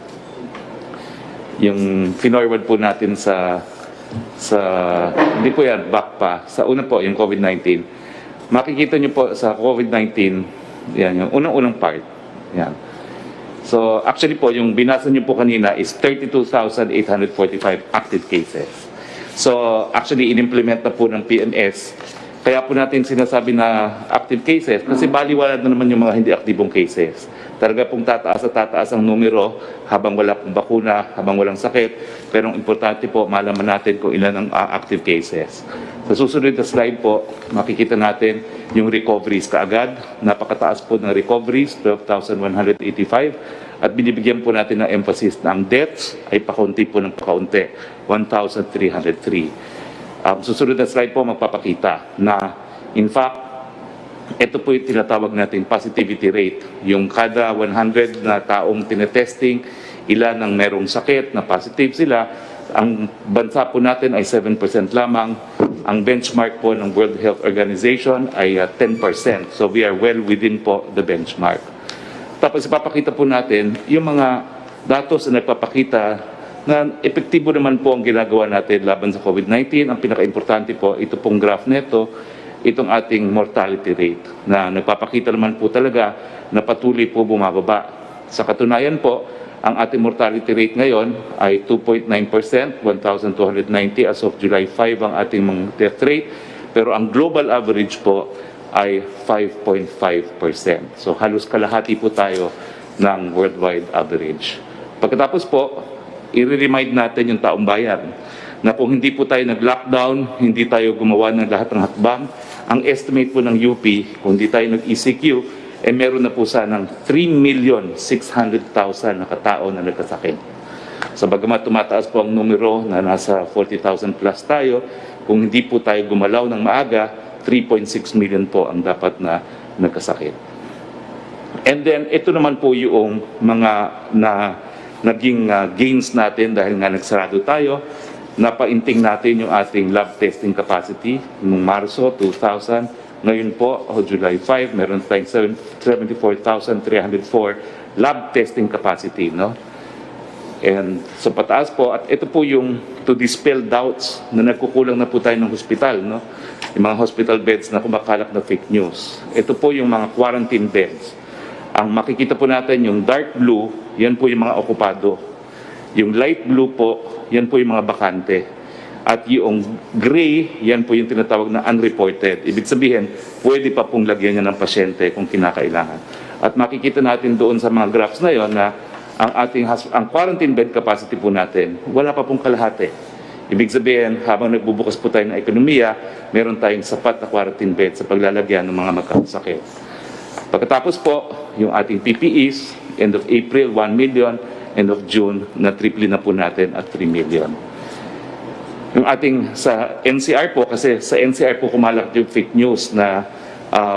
yung finorward po natin sa hindi po yan, back pa. Sa una po, yung COVID-19. Makikita nyo po sa COVID-19, yan, yung unang-unang part. Yan. So, actually po, yung binasa nyo po kanina is 32,845 active cases. So, actually, in-implement na po ng PNS. Kaya po natin sinasabi na active cases kasi baliwala na naman yung mga hindi aktibong cases. Talaga pong tataas at tataas ang numero habang wala pong bakuna, habang walang sakit. Pero ang importante po, malaman natin kung ilan ang active cases. Sa susunod na slide po, makikita natin yung recoveries kaagad. Napakataas po ng recoveries, 12,185. At binibigyan po natin ng emphasis na ang deaths ay pakaunti po ng pakaunti, 1,303. Susunod na slide po magpapakita na in fact, ito po yung tinatawag natin positivity rate. Yung kada 100 na taong tinetesting, ilan ang merong sakit na positive sila. Ang bansa po natin ay 7% lamang. Ang benchmark po ng World Health Organization ay 10%. So we are well within po the benchmark. Tapos ipapakita po natin yung mga datos na nagpapakita na epektibo naman po ang ginagawa natin laban sa COVID-19. Ang pinaka-importante po, ito pong graph neto, itong ating mortality rate na nagpapakita naman po talaga na patuloy po bumababa. Sa katunayan po, ang ating mortality rate ngayon ay 2.9%, 1,290 as of July 5 ang ating mga death rate. Pero ang global average po ay 5.5%. So halos kalahati po tayo ng worldwide average. Pagkatapos po, i-remind natin yung taong bayan na kung hindi po tayo nag-lockdown, hindi tayo gumawa ng lahat ng hakbang, ang estimate po ng UP, kung hindi tayo nag-ECQ, meron na po sanang 3,600,000 na katao na nagkasakit. So bagamat tumataas po ang numero na nasa 40,000 plus tayo, kung hindi po tayo gumalaw ng maaga, 3.6 million po ang dapat na nagkasakit. And then, ito naman po yung mga naging gains natin dahil nga nagsarado tayo. Napainting natin yung ating lab testing capacity noong Marso 2000. Ngayon po, July 5, meron tayong 74,304 lab testing capacity, no? And sa pataas po, at ito po yung to dispel doubts na nagkukulang na po tayo ng hospital, no? Yung mga hospital beds na kumakalak na fake news. Ito po yung mga quarantine beds. Ang makikita po natin yung dark blue, yan po yung mga okupado. Yung light blue po, yan po yung mga bakante. At yung gray, yan po yung tinatawag na unreported. Ibig sabihin, pwede pa pong lagyan niya ng pasyente kung kinakailangan. At makikita natin doon sa mga graphs na yon na ang quarantine bed capacity po natin, wala pa pong kalahati. Ibig sabihin, habang nagbubukas po tayo ng ekonomiya, meron tayong sapat na quarantine bed sa paglalagyan ng mga magkakasakit. Pagkatapos po, yung ating PPEs, end of April, 1 million, end of June, na triple na po natin at 3 million. Yung ating sa NCR po, kasi sa NCR po kumalat yung fake news na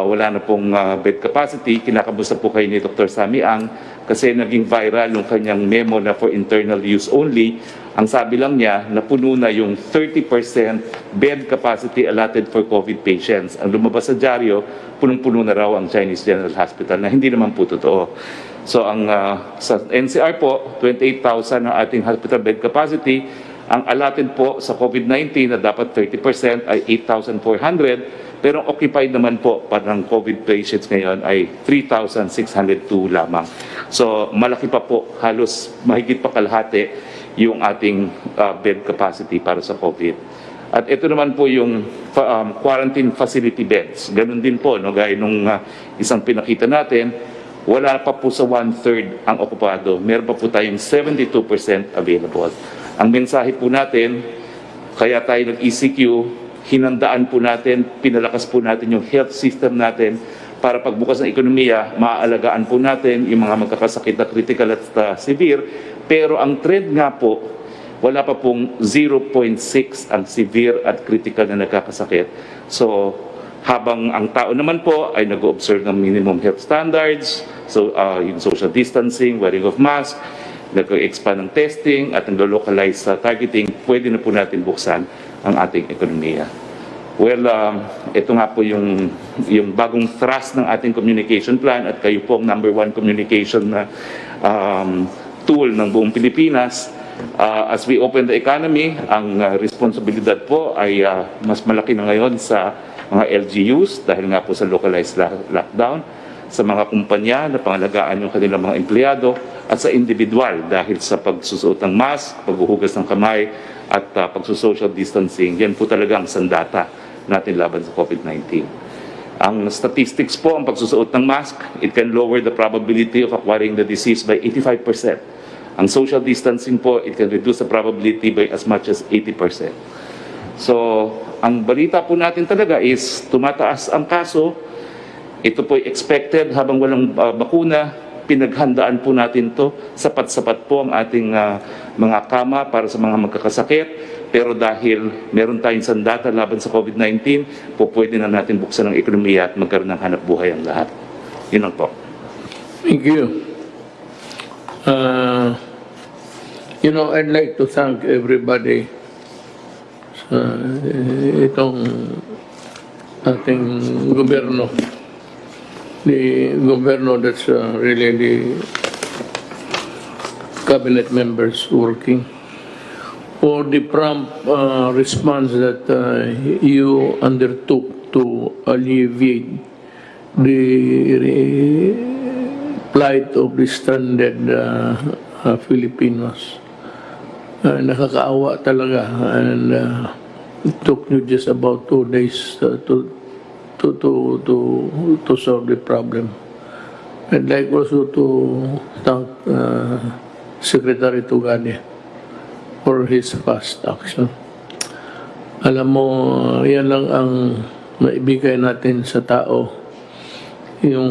wala na pong bed capacity, kinakamusta po kayo ni Dr. Sammy Ang, kasi naging viral yung kanyang memo na for internal use only. Ang sabi lang niya, napuno na yung 30% bed capacity allotted for COVID patients. Ang lumabas sa dyaryo, punong-puno na raw ang Chinese General Hospital, na hindi naman po totoo. So ang sa NCR po, 28,000 ang ating hospital bed capacity. Ang allotted po sa COVID-19 na dapat 30% ay 8,400. Pero ang occupied naman po parang COVID patients ngayon ay 3,602 lamang. So malaki pa po, halos mahigit pa kalahati yung ating bed capacity para sa COVID. At ito naman po yung quarantine facility beds. Ganun din po, no? Gaya nung isang pinakita natin, wala pa po sa 1/3 ang okupado. Meron pa po tayong 72% available. Ang mensahe po natin, kaya tayo nag-ECQ, hinandaan po natin, pinalakas po natin yung health system natin para pagbukas ng ekonomiya, maaalagaan po natin yung mga magkakasakit na critical at severe. Pero ang trend nga po, wala pa pong 0.6 ang severe at critical na nagkakasakit. So, habang ang tao naman po ay nag-observe ng minimum health standards, so yung social distancing, wearing of mask, nag-expand ng testing at nag-localize sa targeting, pwede na po natin buksan ang ating ekonomiya. Well, ito nga po yung bagong thrust ng ating communication plan at kayo po ang #1 communication na tool ng buong Pilipinas. As we open the economy, ang responsibilidad po ay mas malaki na ngayon sa mga LGUs dahil nga po sa localized lockdown, sa mga kumpanya na pangalagaan yung kanilang mga empleyado at sa individual dahil sa pagsusuot ng mask, paghuhugas ng kamay at pagsusocial distancing. Yan po talaga ang sandata natin laban sa COVID-19. Ang statistics po, ang pagsusuot ng mask, it can lower the probability of acquiring the disease by 85%. Ang social distancing po, it can reduce the probability by as much as 80%. So, ang balita po natin talaga is tumataas ang kaso. Ito po expected habang walang bakuna. Pinaghandaan po natin to. Sapat-sapat po ang ating mga kama para sa mga magkakasakit. Pero dahil meron tayong sandata laban sa COVID-19, po pwede na natin buksan ang ekonomiya at magkaroon ng hanap buhay ang lahat. Yun lang po. Thank you. I'd like to thank everybody sa itong ating gobyerno. The gobyerno that's really the cabinet members working for the prompt response that you undertook to alleviate the plight of the stranded Filipinos. Nakakaawa talaga, and it took you just about 2 days to solve the problem. I'd like also to thank Secretary Tugani for his fast action. Alam mo, yan lang ang maibigay natin sa tao. Yung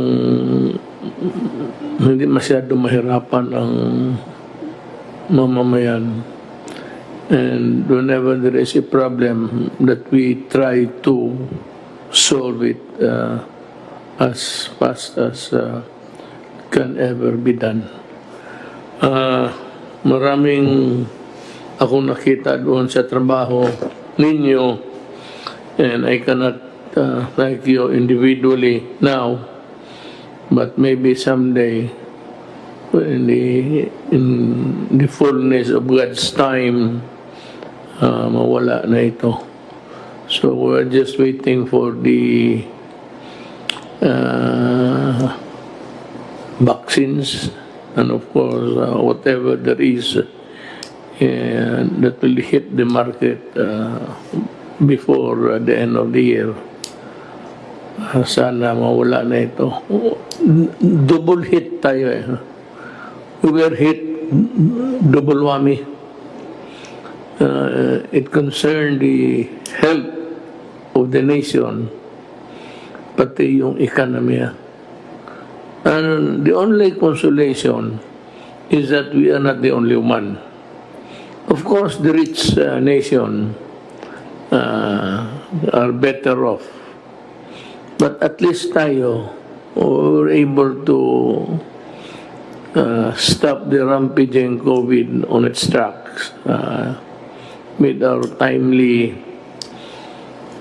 hindi masyado mahirapan ang mamamayan. And whenever there is a problem, that we try to solve it as fast as can ever be done. Maraming akong nakita doon sa trabaho ninyo, and I cannot thank you individually now, but maybe someday in the fullness of God's time, mawala na ito. So we're just waiting for the vaccines, and of course whatever there is that will hit the market before the end of the year. Sana mawala na ito. Double hit tayo eh. We were hit double whammy. It concerned the health of the nation, pati yung economy. And the only consolation is that we are not the only one. Of course, the rich nation are better off. But at least tayo were able to stop the rampaging COVID on its tracks with our timely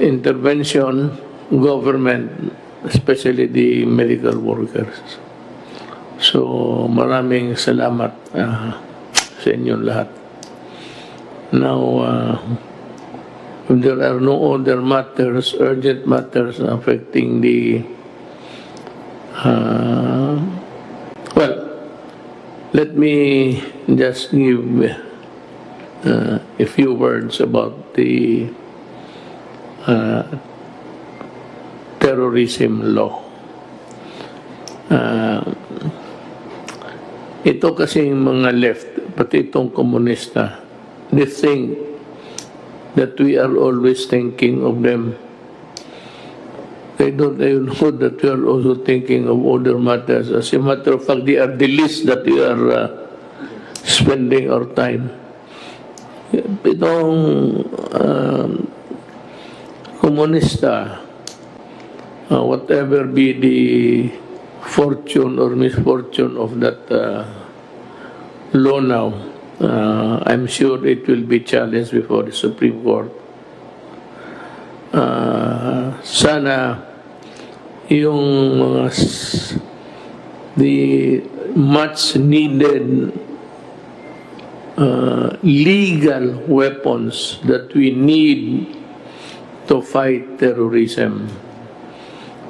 intervention, government, especially the medical workers. So maraming salamat sa inyong lahat. Now, if there are no other matters, urgent matters affecting the, well, let me just give a few words about the terrorism law. Ito kasi yung mga left, pati itong komunista, they think that we are always thinking of them. They don't even know that we are also thinking of other matters. As a matter of fact, they are the least that we are spending our time. Itong komunista, whatever be the fortune or misfortune of that law now, I'm sure it will be challenged before the Supreme Court. Sana yung the much needed legal weapons that we need to fight terrorism.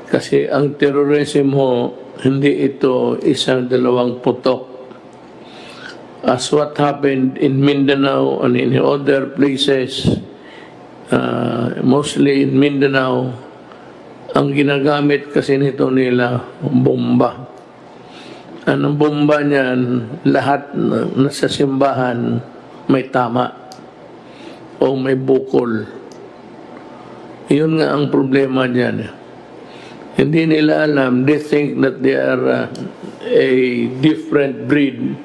Kasi ang terrorism ho, hindi ito isang dalawang putok. As what happened in Mindanao and in other places, mostly in Mindanao, ang ginagamit kasi nito nila, bomba. Ang bomba niyan, lahat nasa simbahan may tama o may bukol. Yun nga ang problema niyan. Hindi nila alam, they think that they are a different breed.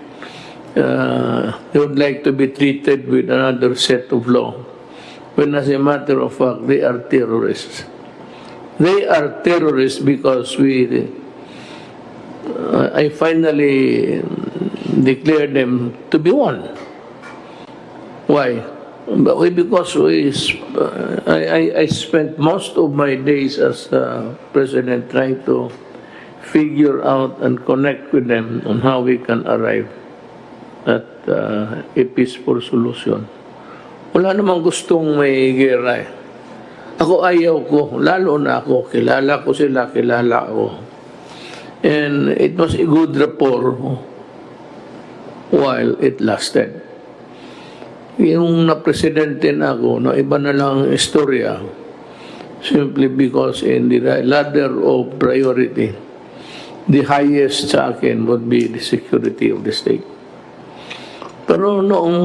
They would like to be treated with another set of law. When as a matter of fact, they are terrorists. They are terrorists because I finally declared them to be one. Why? Because I spent most of my days as president trying to figure out and connect with them on how we can arrive at a peaceful solution. Wala namang gustong may gera eh. Ako ayaw ko, lalo na ako, kilala ko sila, kilala ko. And it was a good rapport while it lasted. Yung na-presidente na ako, na iba na lang ang istorya, simply because in the ladder of priority, the highest sa akin would be the security of the state. Pero noong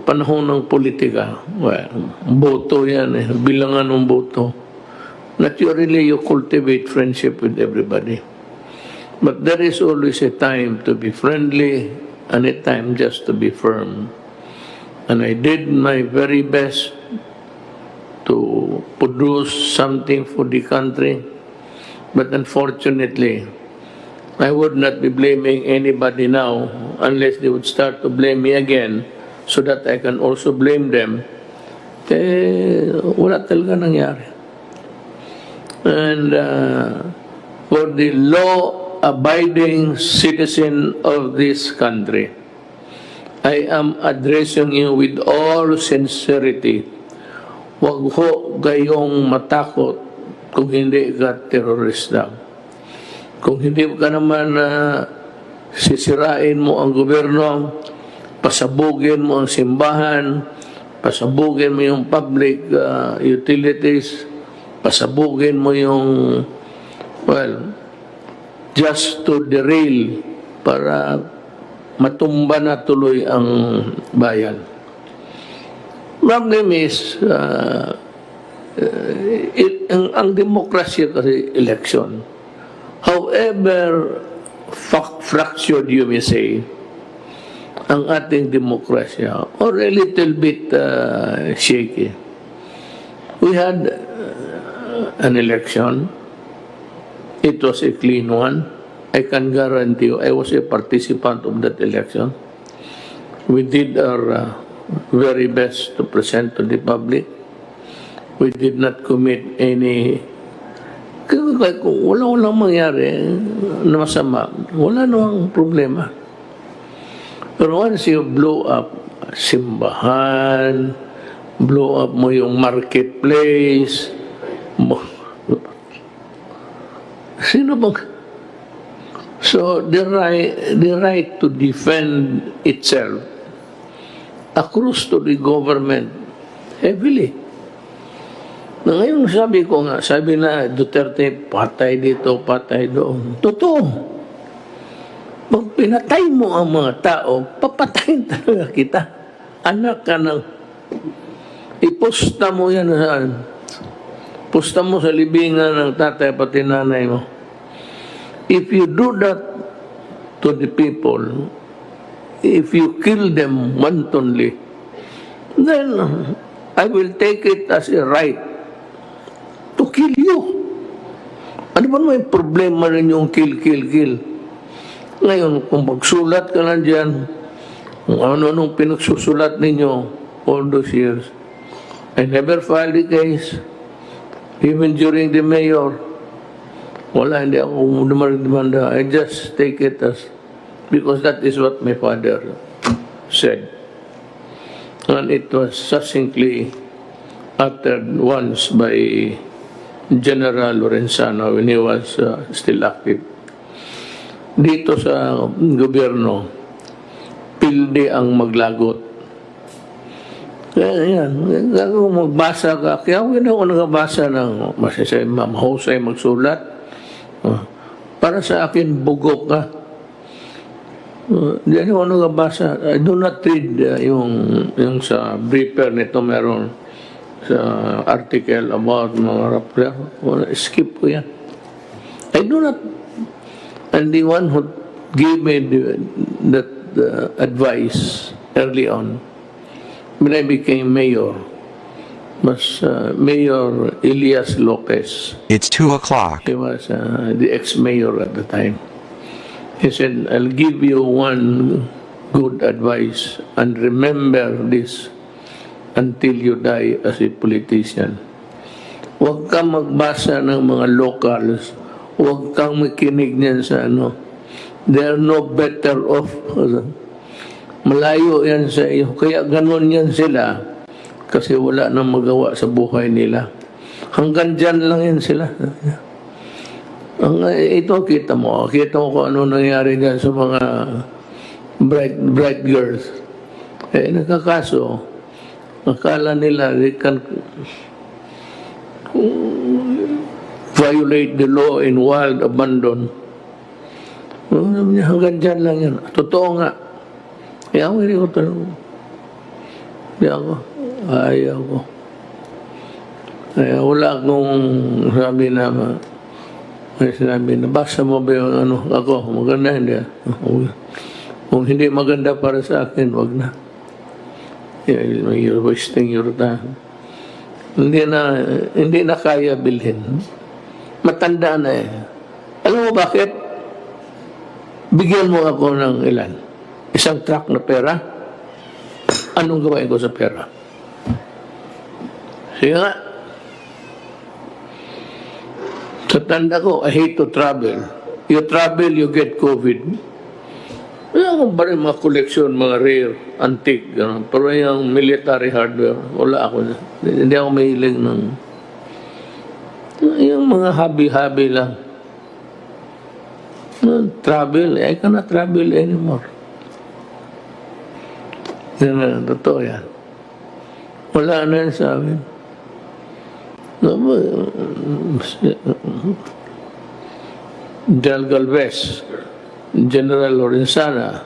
panahon ng politika, well, boto yan eh, bilangan ng boto. Naturally, you cultivate friendship with everybody. But there is always a time to be friendly and a time just to be firm. And I did my very best to produce something for the country. But unfortunately, I would not be blaming anybody now unless they would start to blame me again so that I can also blame them. Wala talaga nangyari. And for the law-abiding citizen of this country, I am addressing you with all sincerity. Huwag ho kayong matakot kung hindi ka terorista. Kung hindi ka naman sisirain mo ang gobyerno, pasabugin mo ang simbahan, pasabugin mo yung public utilities, pasabugin mo yung, well, just to derail para matumba na tuloy ang bayan. Problem is, ang demokrasya kasi election, however fractured you may say, ang ating demokrasya, or a little bit shaky. We had an election. It was a clean one. I can guarantee you, I was a participant of that election. We did our very best to present to the public. We did not commit any. Kung walang mangyari na masama, wala namang problema. Pero once you blow up simbahan, blow up mo yung marketplace, sino bang? So the right to defend itself accrues to the government heavily. Na ngayon sabi ko nga, sabi na Duterte, patay dito, patay doon. Totoo. Pag pinatay mo ang mga tao, papatayin talaga kita. Anak ka ng, iposta mo yan saan? Pusta mo sa libingan ng tatay pati nanay mo. If you do that to the people, if you kill them wantonly, then I will take it as a right to kill you. Ano ba may problema rin yung kill? Ngayon, kung magsulat ka lang dyan, kung ano-anong pinagsusulat ninyo all those years, I never filed the case. Even during the mayor, wala, hindi ako demanda. I just take it as, because that is what my father said. And it was succinctly uttered once by General Lorenzano when he was still active. Dito sa gobyerno, pilde ang maglagot. Kaya yan, kung magbasa ka, kaya hindi ako nagabasa ng mahusay magsulat. Para sa akin, bugok ka. Hindi ako nagabasa. I do not read yung sa briefer nito meron sa article about mga rappler. Skip ko yan. I do not. And the one who gave me that advice early on, when I became mayor, was Mayor Elias Lopez. It's 2 o'clock. He was the ex-mayor at the time. He said, I'll give you one good advice and remember this until you die as a politician. Huwag kang magbasa ng mga locals. Huwag kang makinig niyan sa ano. They're no better off. Malayo yan sa iyo. Kaya ganun yan sila. Kasi wala nang magawa sa buhay nila. Hanggang dyan lang yan sila. Ito kita mo kung ano nangyari dyan sa mga bright girls. Nakakaso, akala nila they can violate the law in wild abandon. Hanggang dyan lang yan. Totoo nga. Kaya ako hindi ko tanong. Hindi ako. Ayaw ko. Kaya wala akong sabi na may sinabi na basa mo ba yung ano ako, maganda hindi. Kung hindi maganda para sa akin, wag na. You're wasting your time. Hindi na kaya bilhin. Matanda na eh. Alam mo bakit? Bigyan mo ako ng ilan? Isang truck na pera? Anong gawain ko sa pera? Sige nga. Sa tanda ko, I hate to travel. You travel, you get COVID. Wala akong ba rin mga koleksyon, mga rare, antique, gano'n. Pero yung military hardware, wala ako na. Hindi ako mahilig ng yung mga hobby-hobby lang. Travel, I cannot travel anymore. Yan, totoo yan. Wala na yan sa amin. General Galvez, General Lorenzana,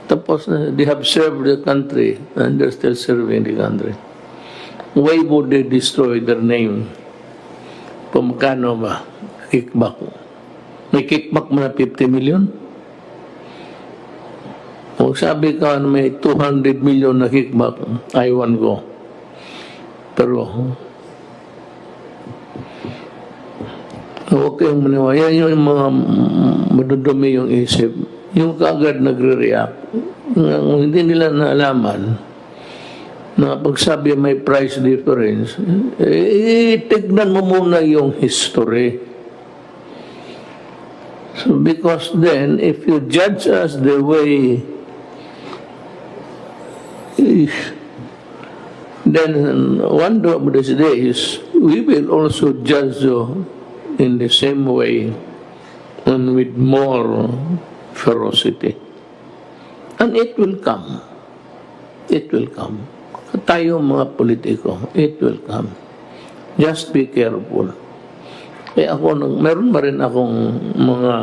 tapos they have served the country and they're still serving the country. Why would they destroy their name? Pumkano ba? Kickback. May kickback mo na 50 million? Kung sabi ka may 200 million na kickback, I won't go. Pero, huwag kayong maniwala. Yan yung mga madudumi yung isip. Yung kaagad nagre-react. Hindi nila naalaman na pagsabi may price difference, tignan mo muna yung history. So because then, if you judge us the way then one of these days, we will also judge you in the same way and with more ferocity. And it will come. It will come. Tayo mga politiko, it will come. Just be careful. Eh ako, meron ba rin akong mga,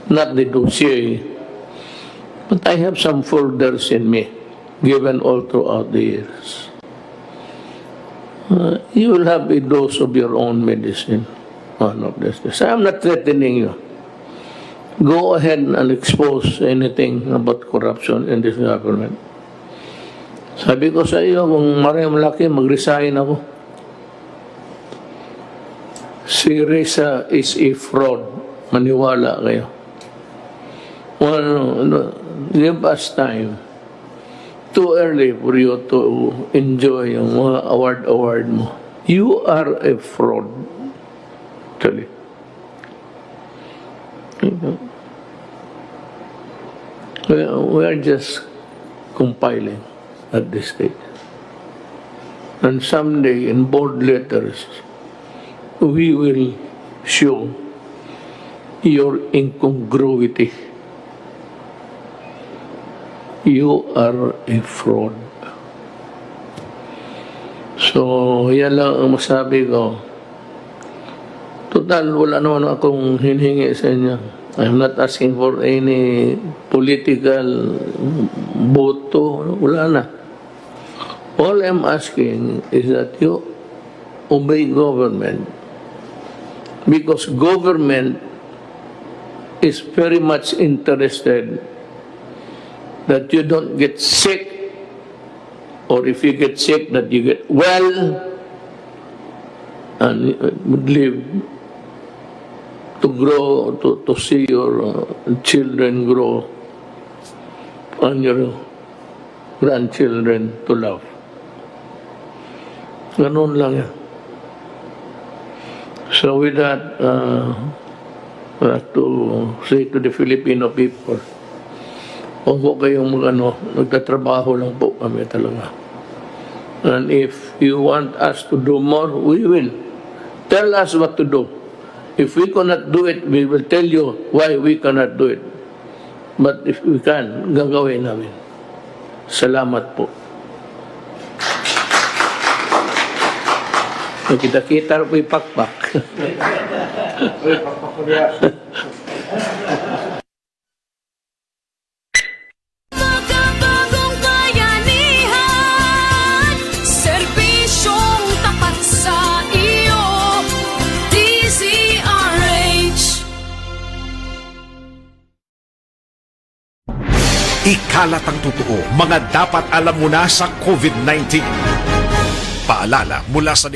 not the dossier, but I have some folders in me, given all throughout the years. You will have a dose of your own medicine. One of this. I'm not threatening you. Go ahead and expose anything about corruption in this government. Sabi ko sa iyo, kung malaki, mag-resign ako. Si Risa is a fraud. Maniwala kayo. Give us time. Too early for you to enjoy yung mga award mo. You are a fraud. Actually. We are just compiling at this stage. And someday in bold letters, we will show your incongruity. You are a fraud. So, yan lang ang masabi ko. Total, wala naman akong hinihingi sa inyo. I'm not asking for any political boto. Wala na. All I'm asking is that you obey government. Because government is very much interested that you don't get sick, or if you get sick, that you get well and would live to grow, to see your children grow and your grandchildren to love. Ganun lang yan. So with that, I have to say to the Filipino people, huwag po kayong nagtatrabaho lang po kami talaga. And if you want us to do more, we will. Tell us what to do. If we cannot do it, we will tell you why we cannot do it. But if we can, gagawin namin. Salamat po. Kita-kita po ipakpak. Ikalat ang totoo, mga dapat alam mo na sa COVID-19. Paalala mula sa